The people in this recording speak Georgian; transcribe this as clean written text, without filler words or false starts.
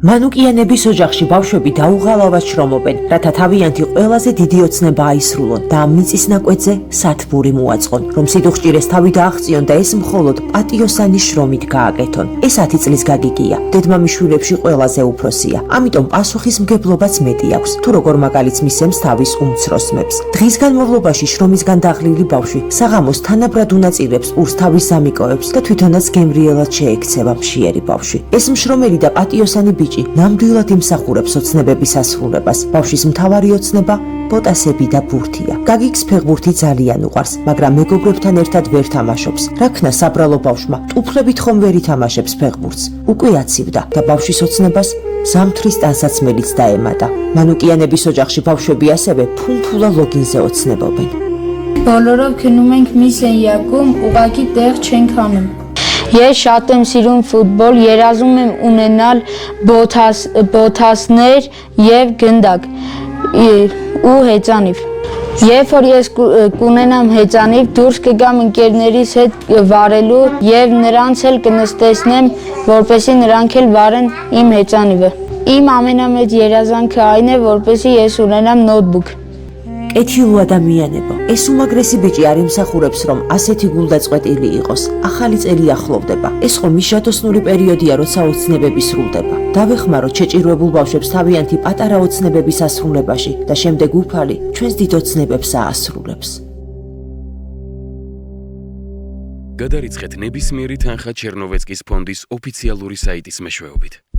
მანუკიანების ოჯახში ბავშვები დაუღალავად შრომობენ, რათა თავიანთი ყველაზე დიდი ოცნება აისრულონ და ამ მიწის ნაკვეთზე სათბური მოაწყონ, რომ სიდუხჭირეს თავი დააღწიონ და ეს მხოლოდ პატიოსანი შრომით გააკეთონ. ეს 10 წლის გაგიგია, დედმამიშვილებში ყველაზე უფროსია, ამიტომ პასუხისმგებლობაც მეტი აქვს, თუ როგორ მაგალითს მისცემს თავის უმცროსმებს. დღის განმავლობაში შრომისგან დაღლილი ბავშვი საღამოს თანაბრად უნაწილებს პურს თავის ზამიკოებს და თვითონაც გემრიელად შეექცევა მშიერი ბავშვი. ეს მშრომელი და პატიოსანი ბიჭი ნამდვილად იმსახურებს ოცნებების ასრულებას. ბავშვის მთავარი ოცნება პოტასები და ბურთია. გაგიგს ფეხბურთი ძალიან უყვარს, მაგრამ მეგობრებთან ერთად ვერ თამაშობს. რა ქნა საბრალო ბავშვმა, ტუფლებით ხომ ვერ ითამაშებს ფეხბურთს. უკვე აცივდა და ბავშვის ოცნებას ზამთრის ტანსაცმელიც დაემატა. მანუკიანების ოჯახში ბავშვები ასევე ფუმფულა ლოგინზე ოცნებობენ. բոլորով քնում ենք մի սենյակում, ուղղակի տեղ չենք անում։ Ես շատ եմ սիրում ֆուտբոլ, երազում եմ ունենալ բոթասներ եւ գնդակ ու հեծանիվ։ Երբ որ ես կունենամ հեծանիվ, դուրս կգամ ընկերներիս հետ վարելու եւ նրանց էլ կնստեցնեմ, որպեսզի նրանք էլ վարեն իմ հեծանիվը։ Իմ ամենամեծ երազանքը այն է, որպեսզի ես ունենամ նոթբուք։ კეთილო ადამიანებო, ეს უმაგრესი ბიჭი არ იმსახურებს, რომ ასეთი გულდაწყვეტილი იყოს. ახალი წელი ახლოვდება. ეს ხომ მიშატოსნური პერიოდია, როცა ოცნებები სრულდება. დავეხმაროთ შეჭირვებულ ბავშვებს თავიანთი პატარა ოცნებების ასრულებაში და შემდეგ უფალი ჩვენს დიდ ოცნებებს აასრულებს. გადარიცხეთ ნებისმიერი თანხა ჩერნოვეცკის ფონდის ოფიციალური საიტის მეშვეობით.